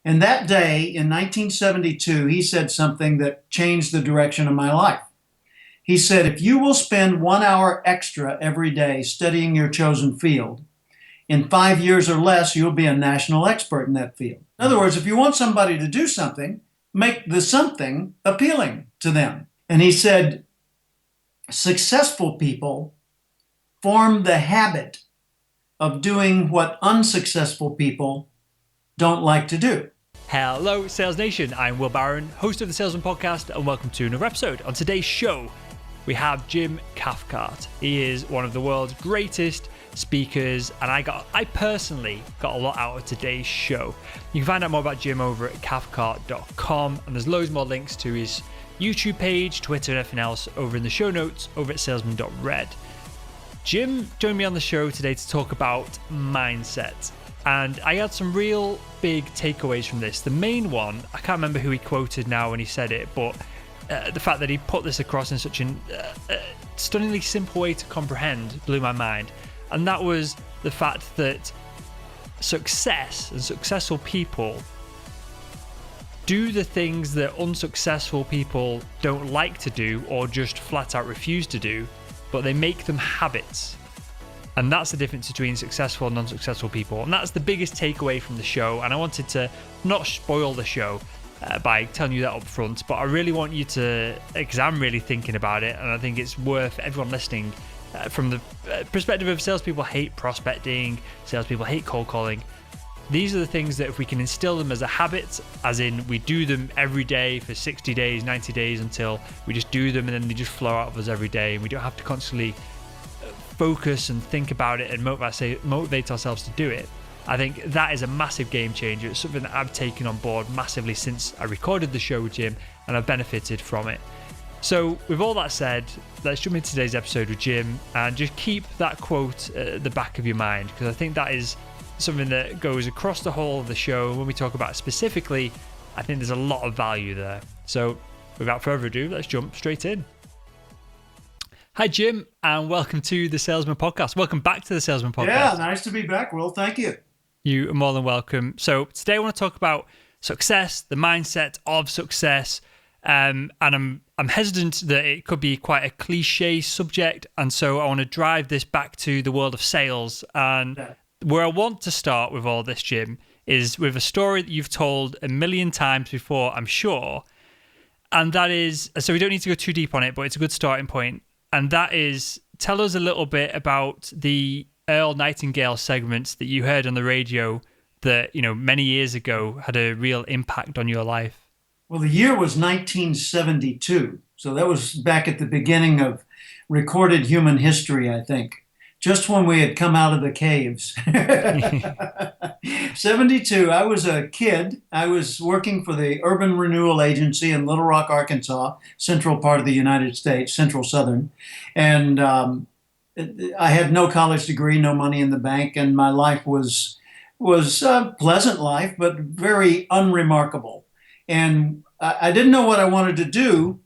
And that day in 1972, he said something that changed the direction of my life. He said, if you will spend 1 hour extra every day studying your chosen field, in 5 years or less, you'll be a national expert in that field. In other words, if you want somebody to do something, make the something appealing to them. And he said, successful people form the habit of doing what unsuccessful people don't like to do. Hello, Sales Nation. I'm Will Barron, host of the Salesman Podcast, and welcome to another episode. On today's show, we have Jim Cathcart. He is one of the world's greatest speakers, and I personally got a lot out of today's show. You can find out more about Jim over at cathcart.com, and there's loads more links to his YouTube page, Twitter, and everything else over in the show notes over at salesman.red. Jim joined me on the show today to talk about mindset, and I had some real big takeaways from this. The main one, I can't remember who he quoted now when he said it, but the fact that he put this across in such a stunningly simple way to comprehend blew my mind. And that was the fact that success and successful people do the things that unsuccessful people don't like to do or just flat out refuse to do, but they make them habits. And that's the difference between successful and unsuccessful people. And that's the biggest takeaway from the show. And I wanted to not spoil the show by telling you that up front, but I really want you to, because I'm really thinking about it, and I think it's worth everyone listening from the perspective of salespeople hate prospecting, salespeople hate cold calling. These are the things that if we can instill them as a habit, as in we do them every day for 60 days, 90 days, until we just do them and then they just flow out of us every day, and we don't have to constantly focus and think about it and motivate ourselves to do it. I think that is a massive game changer. It's something that I've taken on board massively since I recorded the show with Jim, and I've benefited from it. So with all that said, let's jump into today's episode with Jim and just keep that quote at the back of your mind, because I think that is something that goes across the whole of the show. When we talk about it specifically, I think there's a lot of value there. So without further ado, let's jump straight in. Hi, Jim, and welcome to the Salesman Podcast. Welcome back to the Salesman Podcast. Yeah, nice to be back, Will. Thank you. You are more than welcome. So today I want to talk about success, the mindset of success, and I'm hesitant that it could be quite a cliche subject, and so I want to drive this back to the world of sales. And where I want to start with all this, Jim, is with a story that you've told a million times before, I'm sure, and that is, so we don't need to go too deep on it, but it's a good starting point. And that is, tell us a little bit about the Earl Nightingale segments that you heard on the radio that, many years ago had a real impact on your life. Well, the year was 1972. So that was back at the beginning of recorded human history, I think. Just when we had come out of the caves. 72, I was a kid. I was working for the Urban Renewal Agency in Little Rock, Arkansas, central part of the United States, central southern. And I had no college degree, no money in the bank, and my life was a pleasant life, but very unremarkable. And I didn't know what I wanted to do.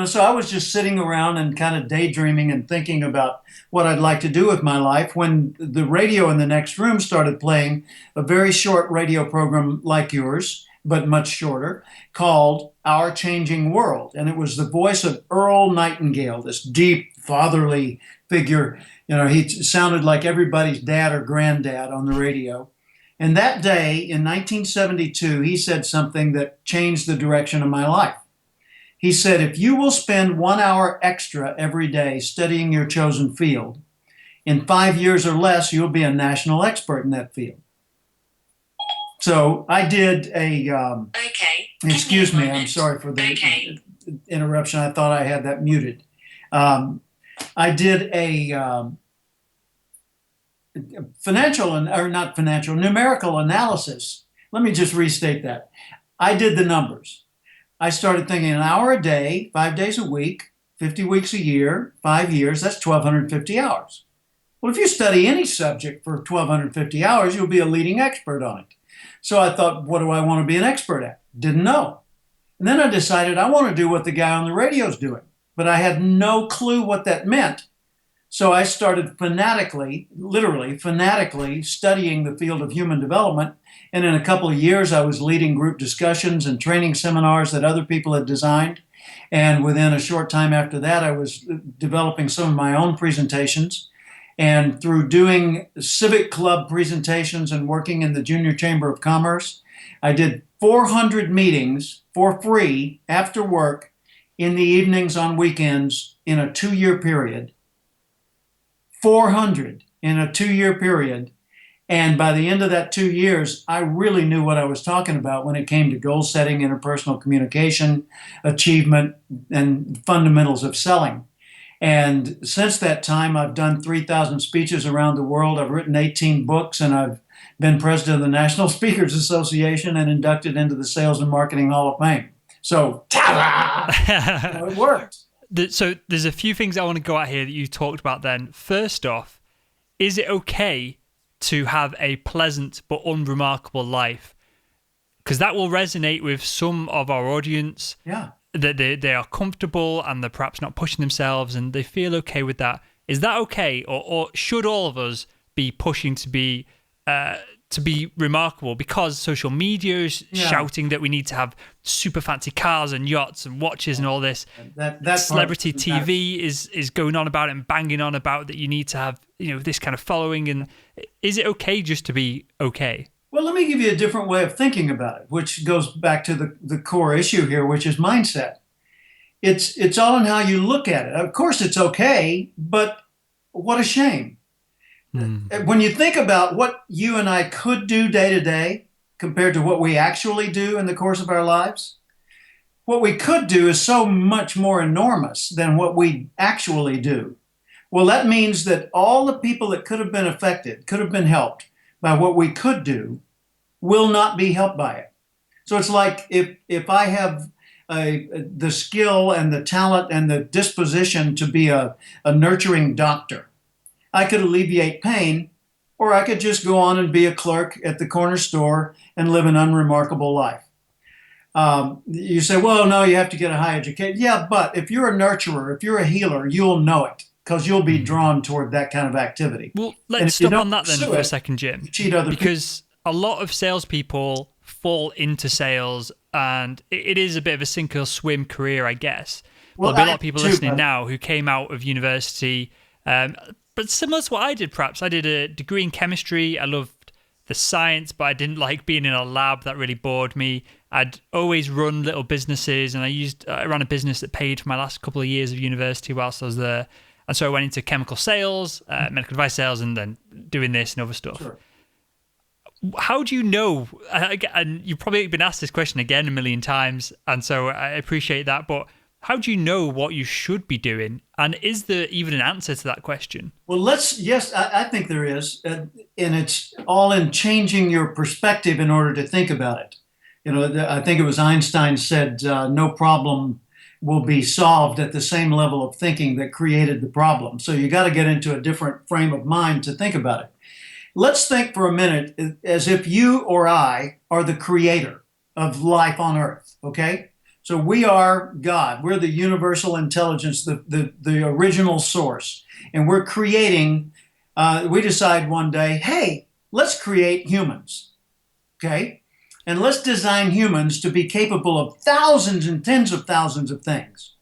So I was just sitting around and kind of daydreaming and thinking about what I'd like to do with my life when the radio in the next room started playing a very short radio program like yours, but much shorter, called Our Changing World. And it was the voice of Earl Nightingale, this deep, fatherly figure. He sounded like everybody's dad or granddad on the radio. And that day in 1972, he said something that changed the direction of my life. He said, if you will spend 1 hour extra every day studying your chosen field, in 5 years or less, you'll be a national expert in that field. So I did a, excuse me, I'm sorry for the interruption. I thought I had that muted. I did a numerical analysis. Let me just restate that. I did the numbers. I started thinking an hour a day, 5 days a week, 50 weeks a year, 5 years, that's 1,250 hours. Well, if you study any subject for 1,250 hours, you'll be a leading expert on it. So I thought, what do I want to be an expert at? Didn't know. And then I decided I want to do what the guy on the radio is doing. But I had no clue what that meant. So I started fanatically, literally fanatically studying the field of human development. And in a couple of years, I was leading group discussions and training seminars that other people had designed. And within a short time after that, I was developing some of my own presentations. And through doing civic club presentations and working in the Junior Chamber of Commerce, I did 400 meetings for free after work in the evenings on weekends in a 2-year period. 400 in a 2-year period. And by the end of that 2 years, I really knew what I was talking about when it came to goal setting, interpersonal communication, achievement, and fundamentals of selling. And since that time, I've done 3,000 speeches around the world. I've written 18 books, and I've been president of the National Speakers Association and inducted into the Salesman Marketing Hall of Fame. So, ta-da! It worked. So there's a few things I want to go at here that you talked about then. First off, is it okay to have a pleasant but unremarkable life? Because that will resonate with some of our audience. Yeah. That they are comfortable and they're perhaps not pushing themselves and they feel okay with that. Is that okay? Or should all of us be pushing to be remarkable because social media is shouting that we need to have super fancy cars and yachts and watches and all this? That celebrity TV is going on about it and banging on about that you need to have this kind of following. And is it okay just to be okay? Well, let me give you a different way of thinking about it, which goes back to the core issue here, which is mindset. It's all in how you look at it. Of course, it's okay, but what a shame. When you think about what you and I could do day to day compared to what we actually do in the course of our lives, what we could do is so much more enormous than what we actually do. Well, that means that all the people that could have been affected, could have been helped by what we could do, will not be helped by it. So it's like if I have the skill and the talent and the disposition to be a nurturing doctor, I could alleviate pain, or I could just go on and be a clerk at the corner store and live an unremarkable life. You say, well, no, you have to get a high education. Yeah, but if you're a nurturer, if you're a healer, you'll know it because you'll be drawn toward that kind of activity. Well, let's stop on that then for a second, Jim. Cheat other because a lot of salespeople fall into sales and it is a bit of a sink or swim career, I guess. Well, there'll be a lot of people listening now who came out of university, but similar to what I did, perhaps. I did a degree in chemistry. I loved the science, but I didn't like being in a lab. That really bored me. I'd always run little businesses, and I ran a business that paid for my last couple of years of university whilst I was there. And so I went into chemical sales, medical device sales, and then doing this and other stuff. Sure. How do you know? And you've probably been asked this question again a million times, and so I appreciate that. But how do you know what you should be doing? And is there even an answer to that question? Well, yes, I think there is. And it's all in changing your perspective in order to think about it. I think it was Einstein said, no problem will be solved at the same level of thinking that created the problem. So you got to get into a different frame of mind to think about it. Let's think for a minute as if you or I are the creator of life on earth, okay? So we are God. We're the universal intelligence, the original source. And we're creating, we decide one day, hey, let's create humans, okay? And let's design humans to be capable of thousands and tens of thousands of things.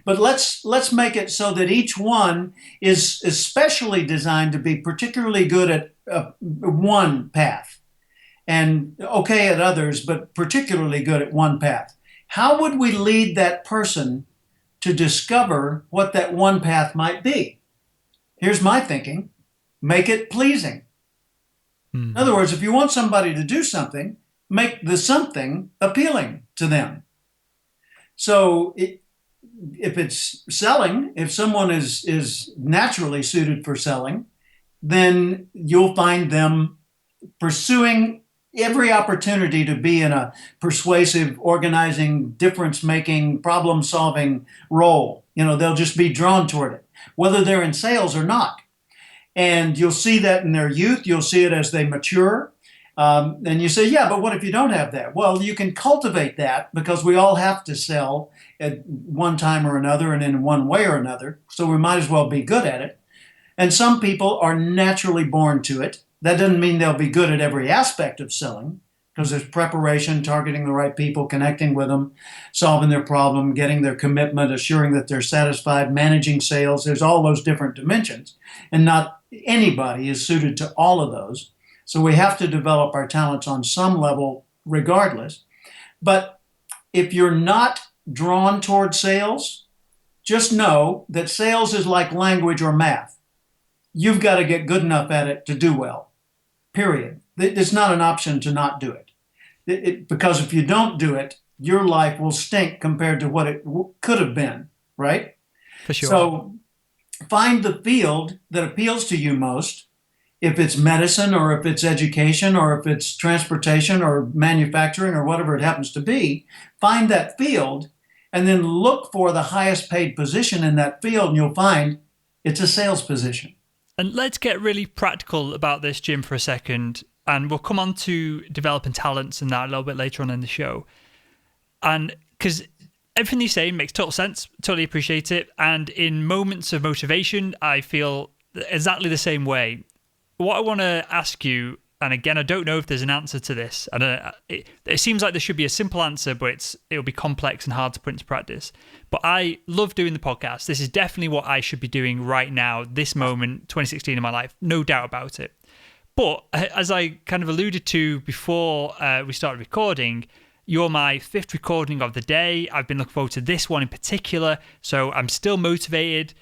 But let's make it so that each one is especially designed to be particularly good at one path and okay at others, but particularly good at one path. How would we lead that person to discover what that one path might be? Here's my thinking. Make it pleasing. In other words, if you want somebody to do something, make the something appealing to them. So if it's selling, if someone is naturally suited for selling, then you'll find them pursuing every opportunity to be in a persuasive, organizing, difference-making, problem-solving role. They'll just be drawn toward it, whether they're in sales or not. And you'll see that in their youth. You'll see it as they mature. And you say, yeah, but what if you don't have that? Well, you can cultivate that because we all have to sell at one time or another and in one way or another. So we might as well be good at it. And some people are naturally born to it. That doesn't mean they'll be good at every aspect of selling, because there's preparation, targeting the right people, connecting with them, solving their problem, getting their commitment, assuring that they're satisfied, managing sales. There's all those different dimensions. And not anybody is suited to all of those. So we have to develop our talents on some level regardless. But if you're not drawn toward sales, just know that sales is like language or math. You've got to get good enough at it to do well, period. It's not an option to not do it. Because if you don't do it, your life will stink compared to what it could have been, right? For sure. So find the field that appeals to you most. If it's medicine, or if it's education, or if it's transportation or manufacturing or whatever it happens to be, find that field and then look for the highest paid position in that field, and you'll find it's a sales position. And let's get really practical about this, Jim, for a second. And we'll come on to developing talents and that a little bit later on in the show. And because everything you say makes total sense, totally appreciate it. And in moments of motivation, I feel exactly the same way. What I want to ask you, and again, I don't know if there's an answer to this, and it seems like there should be a simple answer, but it'll be complex and hard to put into practice. But I love doing the podcast. This is definitely what I should be doing right now, this moment, 2016 in my life, no doubt about it. But as I kind of alluded to before we started recording, you're my 5th recording of the day. I've been looking forward to this one in particular, so I'm still motivated.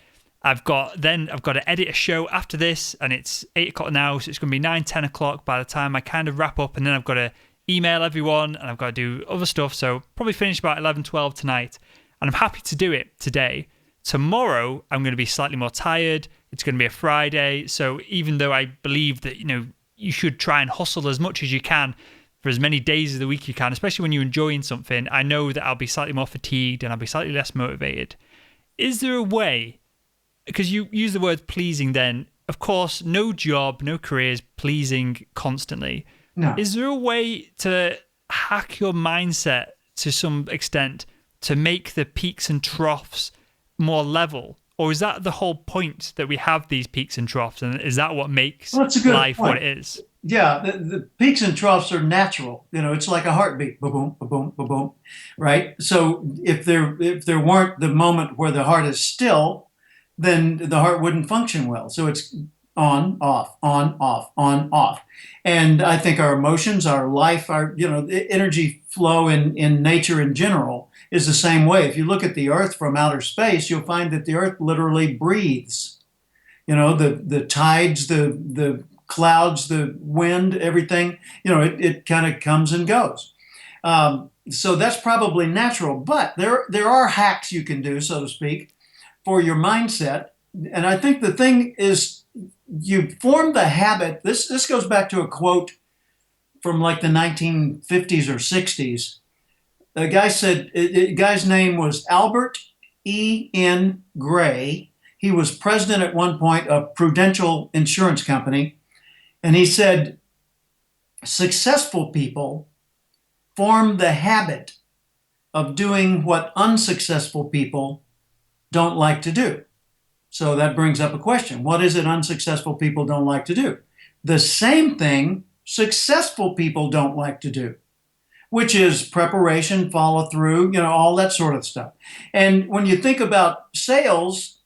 I've got to edit a show after this, and it's 8 o'clock now, so it's going to be 9, 10 o'clock by the time I kind of wrap up, and then I've got to email everyone, and I've got to do other stuff, so probably finish about 11, 12 tonight, and I'm happy to do it today. Tomorrow, I'm going to be slightly more tired. It's going to be a Friday, so even though I believe that, you should try and hustle as much as you can for as many days of the week you can, especially when you're enjoying something, I know that I'll be slightly more fatigued and I'll be slightly less motivated. Is there a way, because you use the word pleasing then, of course, no job, no career is pleasing constantly. No. Is there a way to hack your mindset to some extent to make the peaks and troughs more level? Or is that the whole point, that we have these peaks and troughs? And is that what makes life what it is? Yeah, the peaks and troughs are natural. It's like a heartbeat, ba-boom, ba-boom, ba-boom, right? So if there weren't the moment where the heart is still, then the heart wouldn't function well. So it's on, off, on, off, on, off. And I think our emotions, our life, our the energy flow in nature in general is the same way. If you look at the Earth from outer space, you'll find that the Earth literally breathes. The tides, the clouds, the wind, everything, it kind of comes and goes. So that's probably natural. But there are hacks you can do, so to speak, for your mindset. And I think the thing is, you form the habit. This goes back to a quote from like the 1950s or 60s. The guy said, the guy's name was Albert E.N. Gray. He was president at one point of Prudential Insurance Company. And he said, successful people form the habit of doing what unsuccessful people don't like to do. So that brings up a question. What is it unsuccessful people don't like to do? The same thing successful people don't like to do, which is preparation, follow through, all that sort of stuff. And when you think about sales,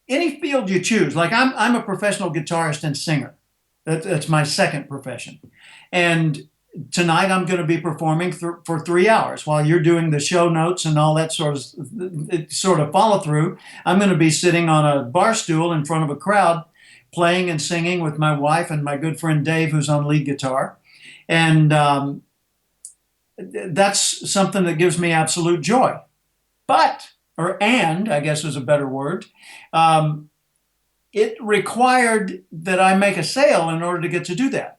any field you choose, like I'm a professional guitarist and singer. That's my second profession. And tonight I'm going to be performing for 3 hours while you're doing the show notes and all that sort of follow through. I'm going to be sitting on a bar stool in front of a crowd, playing and singing with my wife and my good friend Dave, who's on lead guitar. And that's something that gives me absolute joy. And I guess is a better word, it required that I make a sale in order to get to do that.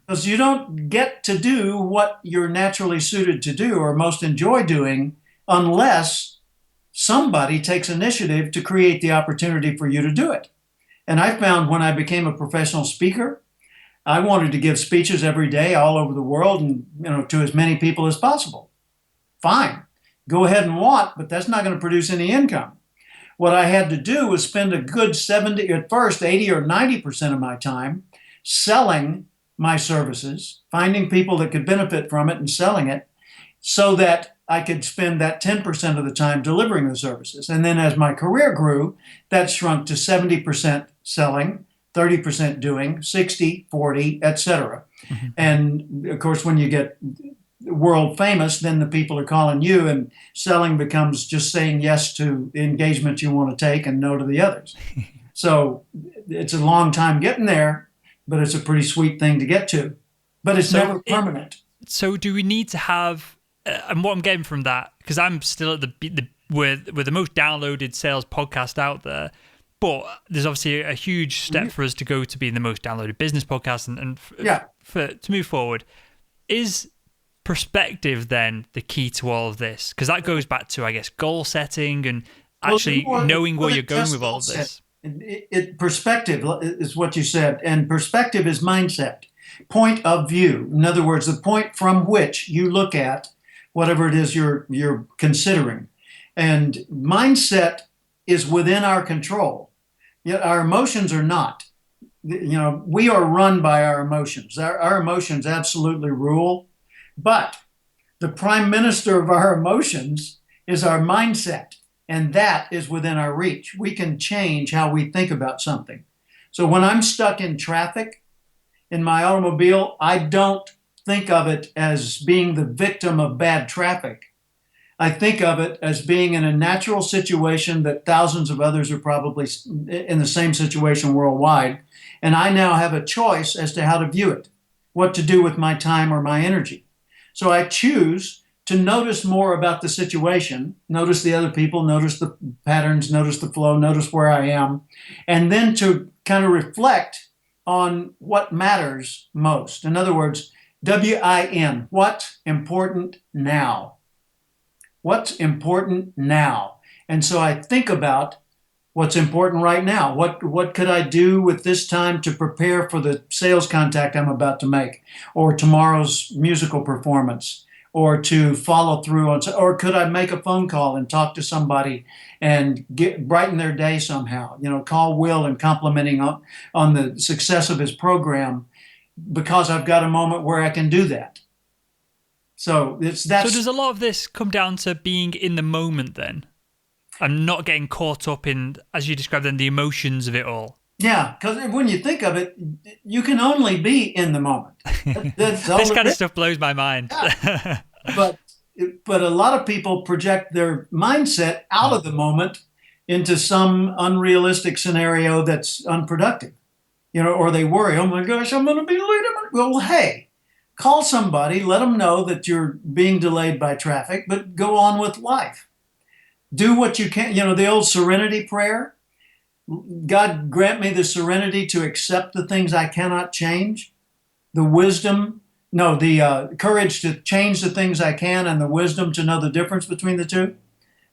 Because you don't get to do what you're naturally suited to do or most enjoy doing unless somebody takes initiative to create the opportunity for you to do it. And I found when I became a professional speaker, I wanted to give speeches every day all over the world and to as many people as possible. Fine. Go ahead and want, but that's not going to produce any income. What I had to do was spend a good 70, at first 80 or 90% of my time selling my services, finding people that could benefit from it and selling it so that I could spend that 10% of the time delivering the services. And then as my career grew, that shrunk to 70% selling, 30% doing, 60, 40, etc. Mm-hmm. And of course, when you get world famous, then the people are calling you, and selling becomes just saying yes to the engagement you want to take and no to the others. So it's a long time getting there, but it's a pretty sweet thing to get to. But it's never permanent. So do we need to have, and what I'm getting from that, because I'm still at we're the most downloaded sales podcast out there, but there's obviously a huge step for us to go to being the most downloaded business podcast, and to move forward. Is perspective then the key to all of this? Because that goes back to, I guess, goal setting and actually knowing where you're going with all of this. Perspective is what you said, and perspective is mindset, point of view. In other words, the point from which you look at whatever it is you're considering. And mindset is within our control, yet our emotions are not. We are run by our emotions. Our emotions absolutely rule, but the prime minister of our emotions is our mindset, and that is within our reach. We can change how we think about something. So when I'm stuck in traffic in my automobile, I don't think of it as being the victim of bad traffic. I think of it as being in a natural situation that thousands of others are probably in the same situation worldwide. And I now have a choice as to how to view it, what to do with my time or my energy. So I choose to notice more about the situation, notice the other people, notice the patterns, notice the flow, notice where I am, and then to kind of reflect on what matters most. In other words, WIN, what's important now? What's important now? And so I think about what's important right now. What could I do with this time to prepare for the sales contact I'm about to make, or tomorrow's musical performance, or to follow through on, or could I make a phone call and talk to somebody and brighten their day somehow? Call Will and complimenting on the success of his program, because I've got a moment where I can do that. So So does a lot of this come down to being in the moment then? And not getting caught up in, as you described then, the emotions of it all? Yeah, because when you think of it, you can only be in the moment. This kind of stuff blows my mind. Yeah. But a lot of people project their mindset out of the moment into some unrealistic scenario that's unproductive. Or they worry, oh my gosh, I'm going to be late. Well, hey, call somebody, let them know that you're being delayed by traffic, but go on with life. Do what you can. The old serenity prayer. God grant me the serenity to accept the things I cannot change, the courage to change the things I can, and the wisdom to know the difference between the two.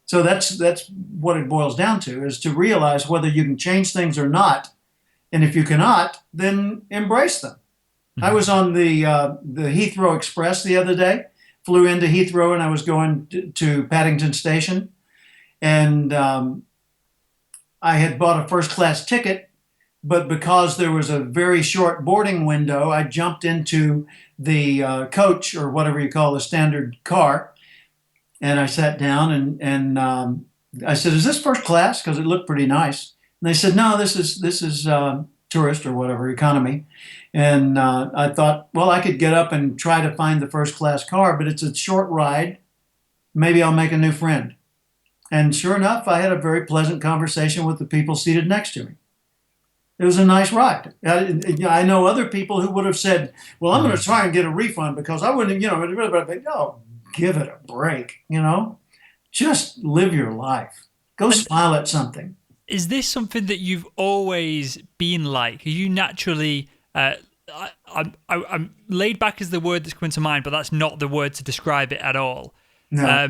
So that's what it boils down to, is to realize whether you can change things or not. And if you cannot, then embrace them. Mm-hmm. I was on the Heathrow Express the other day, flew into Heathrow, and I was going to Paddington Station. And I had bought a first-class ticket, but because there was a very short boarding window, I jumped into the coach, or whatever you call the standard car, and I sat down and I said, "Is this first class?" Because it looked pretty nice. And they said, "No, this is tourist or whatever, economy." And I thought, well, I could get up and try to find the first-class car, but it's a short ride. Maybe I'll make a new friend. And sure enough, I had a very pleasant conversation with the people seated next to me. It was a nice ride. I know other people who would have said, well, I'm going to try and get a refund because I wouldn't, no, give it a break, Just live your life. Go smile at something. Is this something that you've always been like? Are you naturally... I'm laid back is the word that's coming to mind, but that's not the word to describe it at all. No,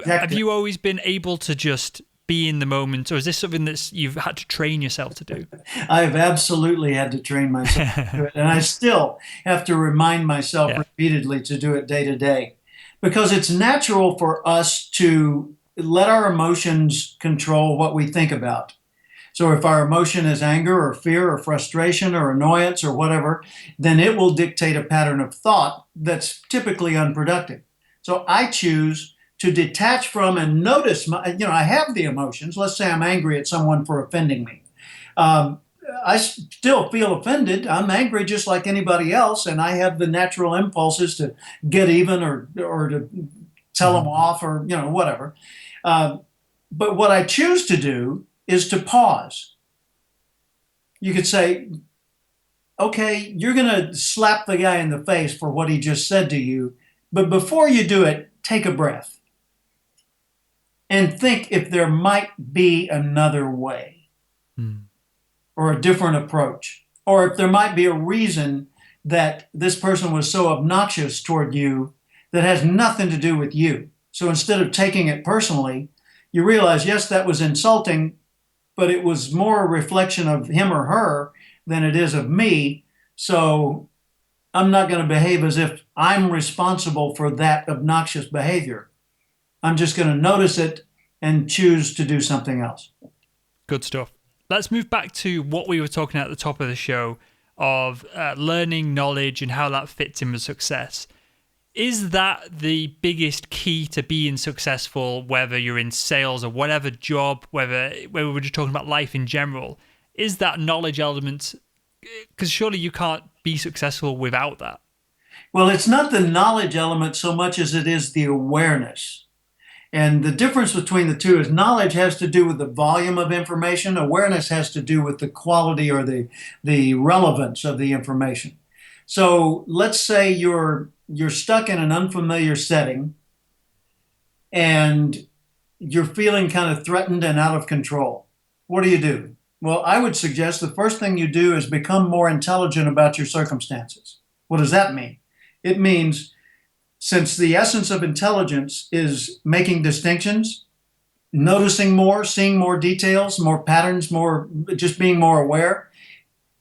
have you always been able to just be in the moment, or is this something that you've had to train yourself to do? I've absolutely had to train myself to do it, and I still have to remind myself repeatedly to do it day to day, because it's natural for us to let our emotions control what we think about. So if our emotion is anger or fear or frustration or annoyance or whatever, then it will dictate a pattern of thought that's typically unproductive. So I choose to detach from and notice I have the emotions. Let's say I'm angry at someone for offending me. Um, I still feel offended. I'm angry just like anybody else, and I have the natural impulses to get even or to tell them off or whatever. But what I choose to do is to pause. You could say, okay, you're going to slap the guy in the face for what he just said to you, but before you do it, take a breath and think if there might be another way or a different approach, or if there might be a reason that this person was so obnoxious toward you that has nothing to do with you. So instead of taking it personally, you realize, yes, that was insulting, but it was more a reflection of him or her than it is of me. So I'm not going to behave as if I'm responsible for that obnoxious behavior. I'm just going to notice it and choose to do something else. Good stuff. Let's move back to what we were talking at the top of the show of learning knowledge and how that fits in with success. Is that the biggest key to being successful, whether you're in sales or whatever job, whether we're just talking about life in general? Is that knowledge element? Because surely you can't be successful without that. Well, it's not the knowledge element so much as it is the awareness. And the difference between the two is knowledge has to do with the volume of information. Awareness has to do with the quality or the relevance of the information. So let's say you're stuck in an unfamiliar setting and you're feeling kind of threatened and out of control. What do? Well, I would suggest the first thing you do is become more intelligent about your circumstances. What does that mean? It means, since the essence of intelligence is making distinctions, noticing more, seeing more details, more patterns, more just being more aware,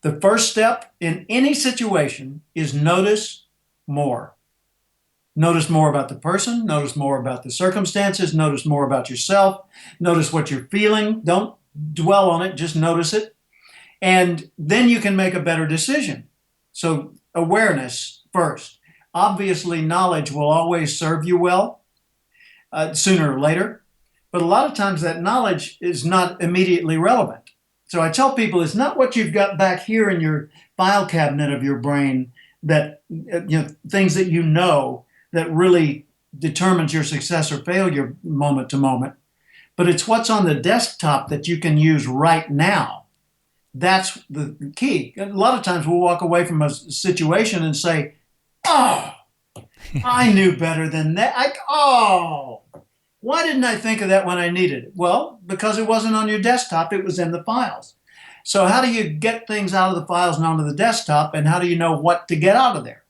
the first step in any situation is notice more. Notice more about the person, notice more about the circumstances, notice more about yourself, notice what you're feeling. Don't dwell on it, just notice it. And then you can make a better decision. So awareness first. Obviously, knowledge will always serve you well, sooner or later. But a lot of times that knowledge is not immediately relevant. So I tell people it's not what you've got back here in your file cabinet of your brain that, things that you know that really determines your success or failure moment to moment. But it's what's on the desktop that you can use right now. That's the key. A lot of times we'll walk away from a situation and say, oh, I knew better than that. Why didn't I think of that when I needed it? Well, because it wasn't on your desktop, it was in the files. So how do you get things out of the files and onto the desktop, and how do you know what to get out of there?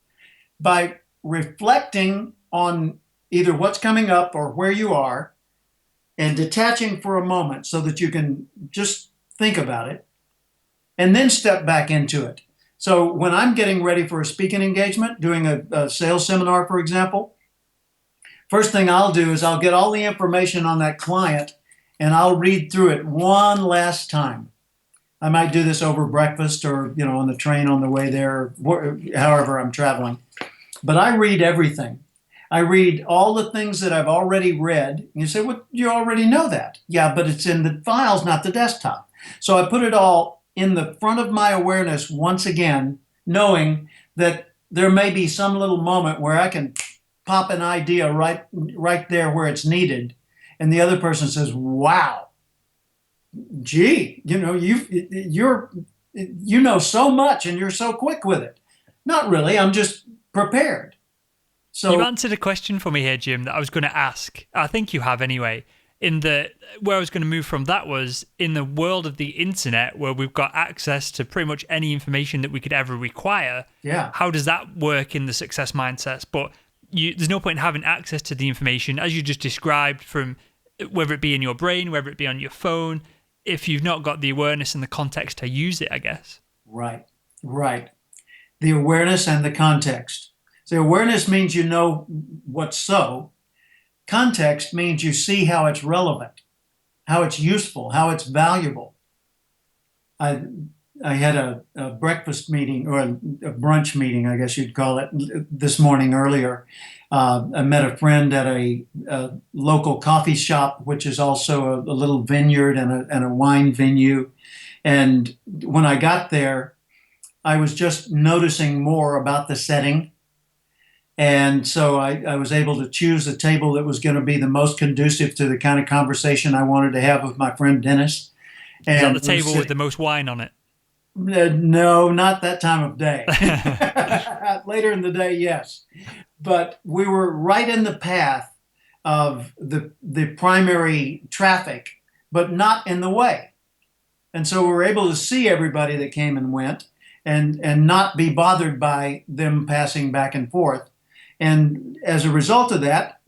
By reflecting on either what's coming up or where you are and detaching for a moment so that you can just think about it and then step back into it. So when I'm getting ready for a speaking engagement, doing a sales seminar, for example, first thing I'll do is I'll get all the information on that client and I'll read through it one last time. I might do this over breakfast or, on the train on the way there, however I'm traveling. But I read everything. I read all the things that I've already read. And you say, well, you already know that. Yeah, but it's in the files, not the desktop. So I put it all in the front of my awareness once again, knowing that there may be some little moment where I can pop an idea right there where it's needed. And the other person says, wow, gee, you know so much and you're so quick with it. Not really, I'm just prepared. So you answered a question for me here, Jim, that I was going to ask. I think you have anyway. Where I was going to move from that was in the world of the internet, where we've got access to pretty much any information that we could ever require. Yeah. How does that work in the success mindsets? But there's no point in having access to the information, as you just described, from whether it be in your brain, whether it be on your phone, if you've not got the awareness and the context to use it, I guess. Right. The awareness and the context. So awareness means you know what's so. context means you see how it's relevant, how it's useful, how it's valuable. I I had a breakfast meeting or a brunch meeting, I guess you'd call it, this morning earlier. I met a friend at a local coffee shop, which is also a little vineyard and a wine venue. And when I got there, I was just noticing more about the setting. And so I was able to choose a table that was going to be the most conducive to the kind of conversation I wanted to have with my friend Dennis. Is that And the table with the most wine on it? No, not that time of day. Later in the day, yes. But we were right in the path of the primary traffic, but not in the way. And so we were able to see everybody that came and went and not be bothered by them passing back and forth. And as a result of that,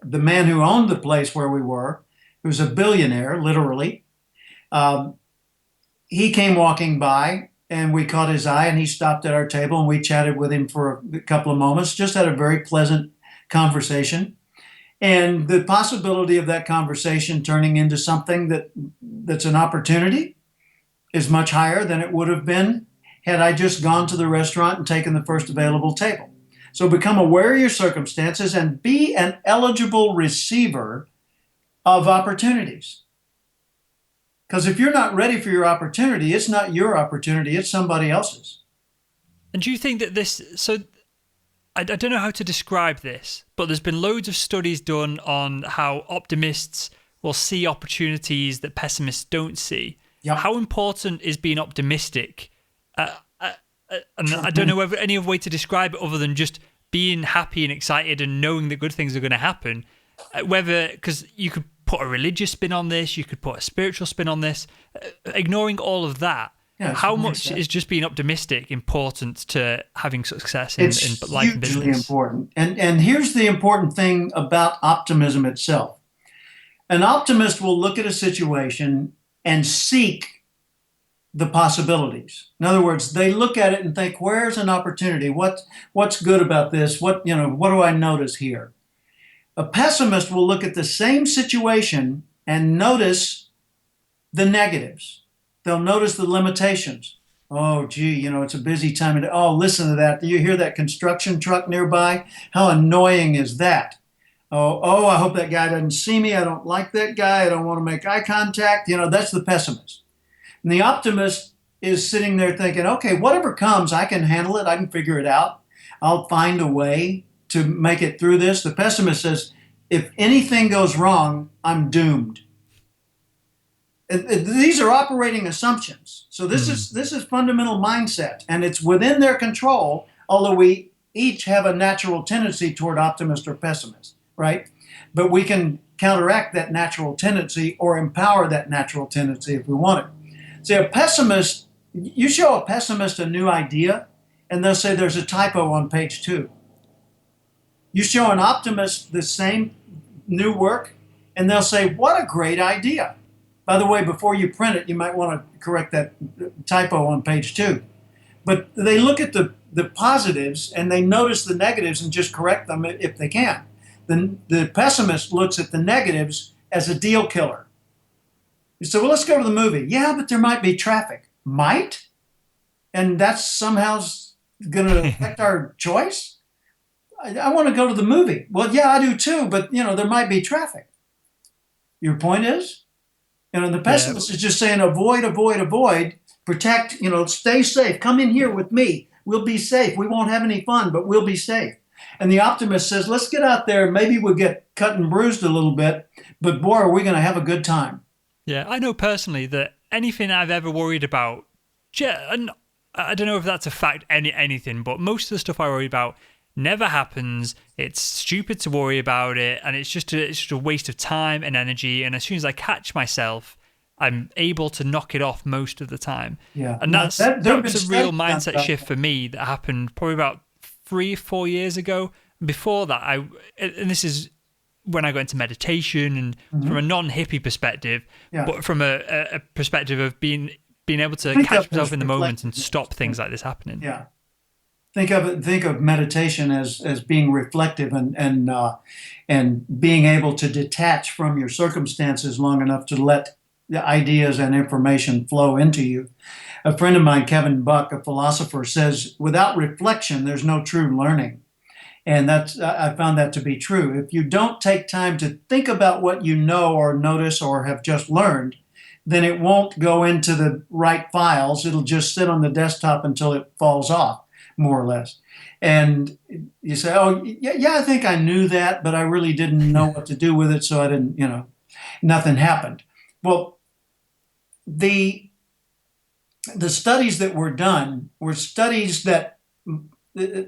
the man who owned the place where we were, who's a billionaire, literally, he came walking by and we caught his eye and he stopped at our table and we chatted with him for a couple of moments, just had a very pleasant conversation. And the possibility of that conversation turning into something that's an opportunity is much higher than it would have been had I just gone to the restaurant and taken the first available table. So become aware of your circumstances and be an eligible receiver of opportunities. Because if you're not ready for your opportunity, it's not your opportunity, it's somebody else's. And do you think that I don't know how to describe this, but there's been loads of studies done on how optimists will see opportunities that pessimists don't see. Yep. How important is being optimistic? And I don't know any other way to describe it other than just being happy and excited and knowing that good things are going to happen. Because you could put a religious spin on this, you could put a spiritual spin on this. Ignoring all of that, how much is just being optimistic important to having success in life and business? It's hugely important. And here's the important thing about optimism itself. An optimist will look at a situation and seek the possibilities. In other words, they look at it and think, where's an opportunity? What's good about this? What do I notice here? A pessimist will look at the same situation and notice the negatives. They'll notice the limitations. Oh, gee, it's a busy time. Oh, listen to that. Do you hear that construction truck nearby? How annoying is that? Oh, I hope that guy doesn't see me. I don't like that guy. I don't want to make eye contact. That's the pessimist. And the optimist is sitting there thinking, okay, whatever comes, I can handle it. I can figure it out. I'll find a way to make it through this. The pessimist says, if anything goes wrong, I'm doomed. These are operating assumptions. So this is fundamental mindset, and it's within their control, although we each have a natural tendency toward optimist or pessimist, right? But we can counteract that natural tendency or empower that natural tendency if we want it. See, a pessimist, you show a pessimist a new idea, and they'll say there's a typo on page 2. You show an optimist the same new work, and they'll say, what a great idea. By the way, before you print it, you might want to correct that typo on page 2. But they look at the positives, and they notice the negatives and just correct them if they can. The pessimist looks at the negatives as a deal killer. You say, well, let's go to the movie. Yeah, but there might be traffic. Might? And that's somehow going to affect our choice? I want to go to the movie. Well, yeah, I do too, but, there might be traffic. Your point is? The pessimist is just saying avoid, protect, stay safe. Come in here with me. We'll be safe. We won't have any fun, but we'll be safe. And the optimist says, let's get out there. Maybe we'll get cut and bruised a little bit, but boy, are we going to have a good time. Yeah, I know personally that anything I've ever worried about, and I don't know if that's a fact, anything, but most of the stuff I worry about never happens. It's stupid to worry about it, and it's just a waste of time and energy. And as soon as I catch myself, I'm able to knock it off most of the time. Yeah, and that's a real mindset shift for me that happened probably about 3-4 years ago. Before that, and this is when I got into meditation and from a non-hippie perspective, but from a perspective of being able to catch myself in the moment and stop things like this happening. Yeah. Think of meditation as being reflective and being able to detach from your circumstances long enough to let the ideas and information flow into you. A friend of mine, Kevin Buck, a philosopher, says without reflection, there's no true learning. And I found that to be true. If you don't take time to think about what you know or notice or have just learned, then it won't go into the right files. It'll just sit on the desktop until it falls off, more or less. And you say, oh, yeah, I think I knew that, but I really didn't know what to do with it, so I didn't, nothing happened. Well, the studies that were done were studies that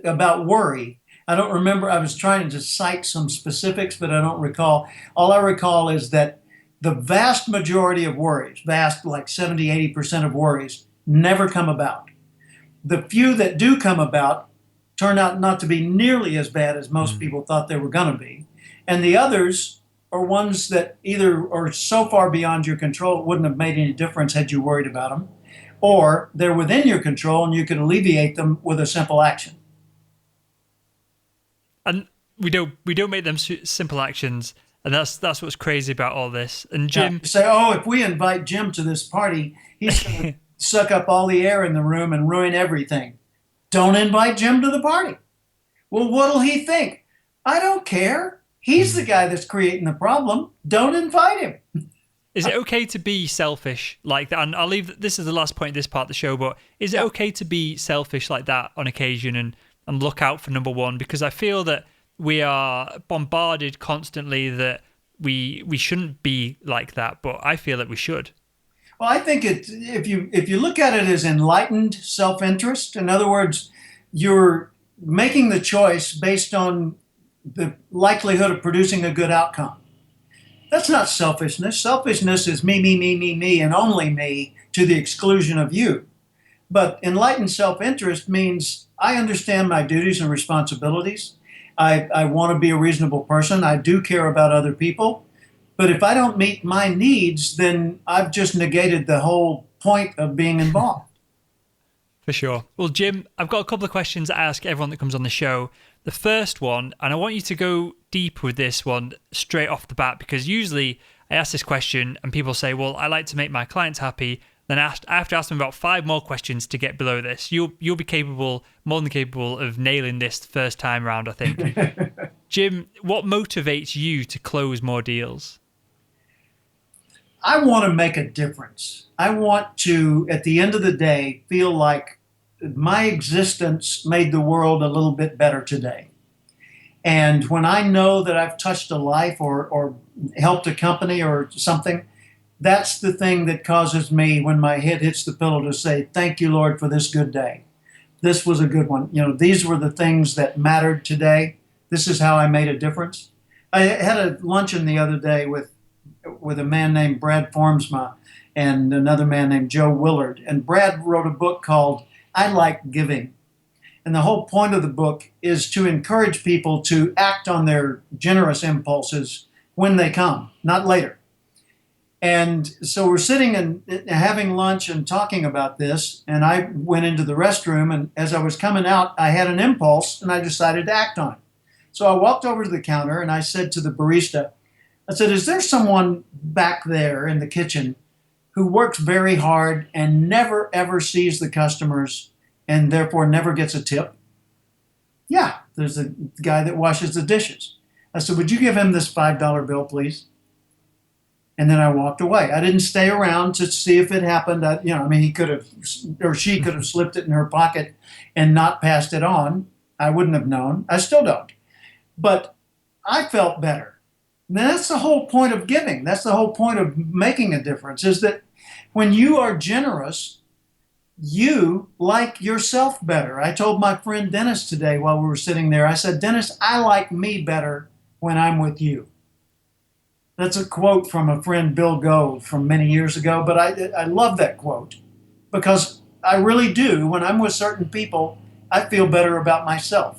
about worry. I don't remember. I was trying to cite some specifics, but I don't recall. All I recall is that the vast majority of worries, vast like 70, 80% of worries, never come about. The few that do come about turn out not to be nearly as bad as most people thought they were going to be. And the others are ones that either are so far beyond your control it wouldn't have made any difference had you worried about them, or they're within your control and you can alleviate them with a simple action. And we don't make them simple actions, and that's what's crazy about all this. And Jim, you say, oh, if we invite Jim to this party, he's going to suck up all the air in the room and ruin everything. Don't invite Jim to the party. Well, what'll he think? I don't care. He's the guy that's creating the problem. Don't invite him. Is it okay to be selfish like that? And I'll leave. This is the last point of this part of the show. But is it okay to be selfish like that on occasion and look out for number one? Because I feel that we are bombarded constantly that we shouldn't be like that, but I feel that we should. Well, I think if you look at it as enlightened self-interest, in other words, you're making the choice based on the likelihood of producing a good outcome. That's not selfishness. Selfishness is me, me, me, me, me, and only me to the exclusion of you. But enlightened self-interest means I understand my duties and responsibilities. I want to be a reasonable person. I do care about other people. But if I don't meet my needs, then I've just negated the whole point of being involved. For sure. Well, Jim, I've got a couple of questions I ask everyone that comes on the show. The first one, and I want you to go deep with this one straight off the bat, because usually I ask this question and people say, well, I like to make my clients happy. Then I have to ask them about 5 more questions to get below this. You'll be capable, more than capable, of nailing this the first time around, I think. Jim, what motivates you to close more deals? I want to make a difference. I want to, at the end of the day, feel like my existence made the world a little bit better today. And when I know that I've touched a life or helped a company or something, that's the thing that causes me, when my head hits the pillow, to say, thank you, Lord, for this good day. This was a good one. These were the things that mattered today. This is how I made a difference. I had a luncheon the other day with a man named Brad Formsma and another man named Joe Willard. And Brad wrote a book called I Like Giving. And the whole point of the book is to encourage people to act on their generous impulses when they come, not later. And so we're sitting and having lunch and talking about this, and I went into the restroom, and as I was coming out, I had an impulse, and I decided to act on it. So I walked over to the counter, and I said to the barista, I said, is there someone back there in the kitchen who works very hard and never, ever sees the customers and therefore never gets a tip? Yeah, there's a guy that washes the dishes. I said, would you give him this $5 bill, please? And then I walked away. I didn't stay around to see if it happened. He could have, or she could have slipped it in her pocket and not passed it on. I wouldn't have known. I still don't. But I felt better. And that's the whole point of giving. That's the whole point of making a difference, is that when you are generous, you like yourself better. I told my friend Dennis today while we were sitting there, I said, Dennis, I like me better when I'm with you. That's a quote from a friend, Bill Gove, from many years ago, but I love that quote because I really do. When I'm with certain people, I feel better about myself.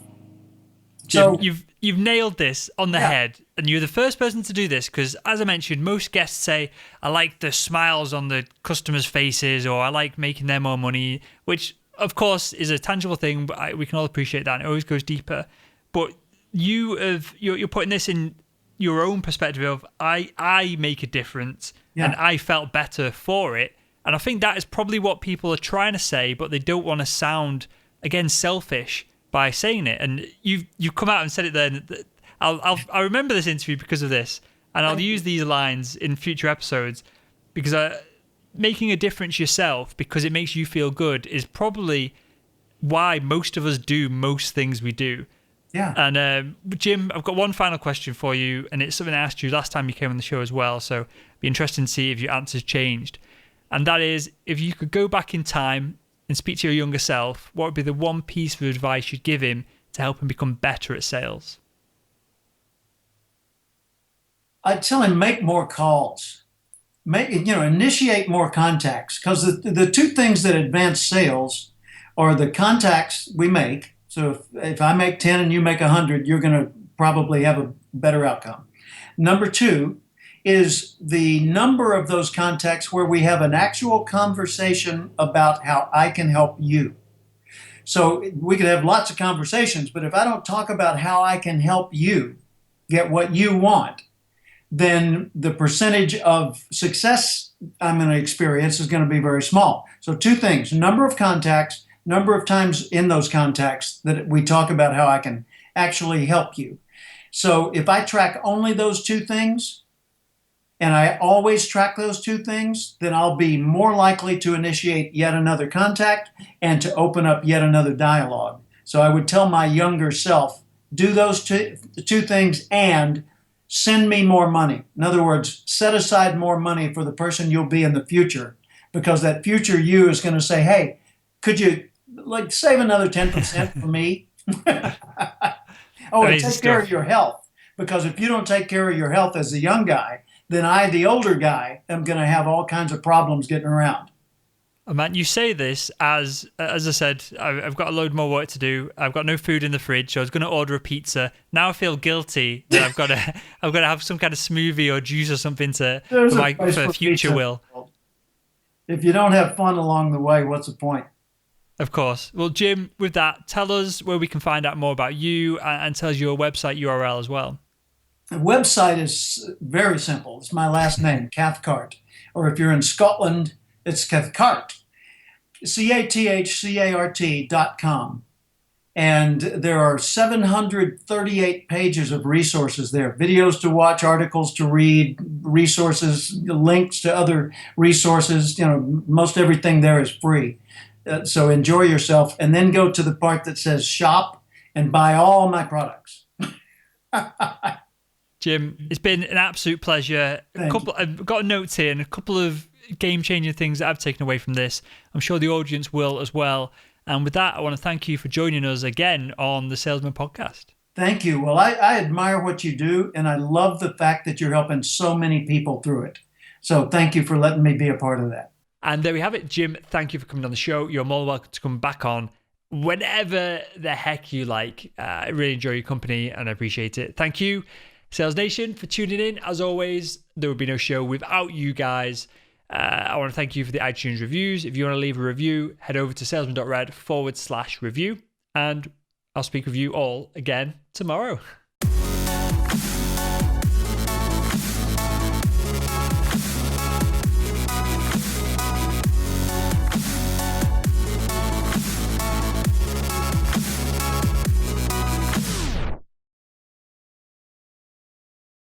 Jim, you've nailed this on the head, and you're the first person to do this because, as I mentioned, most guests say, I like the smiles on the customers' faces, or I like making them more money, which of course, is a tangible thing, but we can all appreciate that. And it always goes deeper. But you're putting this in your own perspective of I make a difference, and I felt better for it. And I think that is probably what people are trying to say, but they don't want to sound, again, selfish by saying it. And you've come out and said it there. I remember this interview because of this, and I'll use these lines in future episodes, because making a difference yourself because it makes you feel good is probably why most of us do most things we do. Yeah. And Jim, I've got one final question for you, and it's something I asked you last time you came on the show as well, so it'd be interesting to see if your answer's changed. And that is, if you could go back in time and speak to your younger self, what would be the one piece of advice you'd give him to help him become better at sales? I'd tell him make more calls, initiate more contacts, because the two things that advance sales are the contacts we make. So if I make 10 and you make 100, you're going to probably have a better outcome. Number two is the number of those contacts where we have an actual conversation about how I can help you. So we could have lots of conversations, but if I don't talk about how I can help you get what you want, then the percentage of success I'm going to experience is going to be very small. So two things: number of contacts, number of times in those contacts that we talk about how I can actually help you. So if I track only those two things, and I always track those two things, then I'll be more likely to initiate yet another contact and to open up yet another dialogue. So I would tell my younger self, do those two things and send me more money. In other words, set aside more money for the person you'll be in the future, because that future you is going to say, hey, could you save another 10% for me? And take care of your health, because if you don't take care of your health as a young guy, then I, the older guy, am going to have all kinds of problems getting around. Oh, man, you say this as I said, I've got a load more work to do. I've got no food in the fridge, so I was going to order a pizza. Now I feel guilty that I've got to have some kind of smoothie or juice or something for future Will. If you don't have fun along the way, what's the point? Of course. Well, Jim, with that, tell us where we can find out more about you, and tell us your website URL as well. The website is very simple. It's my last name, Cathcart. Or if you're in Scotland, it's Cathcart, CATHCART.com. And there are 738 pages of resources there, videos to watch, articles to read, resources, links to other resources. Most everything there is free. So enjoy yourself, and then go to the part that says shop and buy all my products. Jim, it's been an absolute pleasure. I've got notes here and a couple of game-changing things that I've taken away from this. I'm sure the audience will as well. And with that, I want to thank you for joining us again on the Salesman Podcast. Thank you. Well, I admire what you do, and I love the fact that you're helping so many people through it. So thank you for letting me be a part of that. And there we have it. Jim, thank you for coming on the show. You're more than welcome to come back on whenever the heck you like. I really enjoy your company and I appreciate it. Thank you, Sales Nation, for tuning in. As always, there would be no show without you guys. I want to thank you for the iTunes reviews. If you want to leave a review, head over to salesman.red/review. And I'll speak with you all again tomorrow.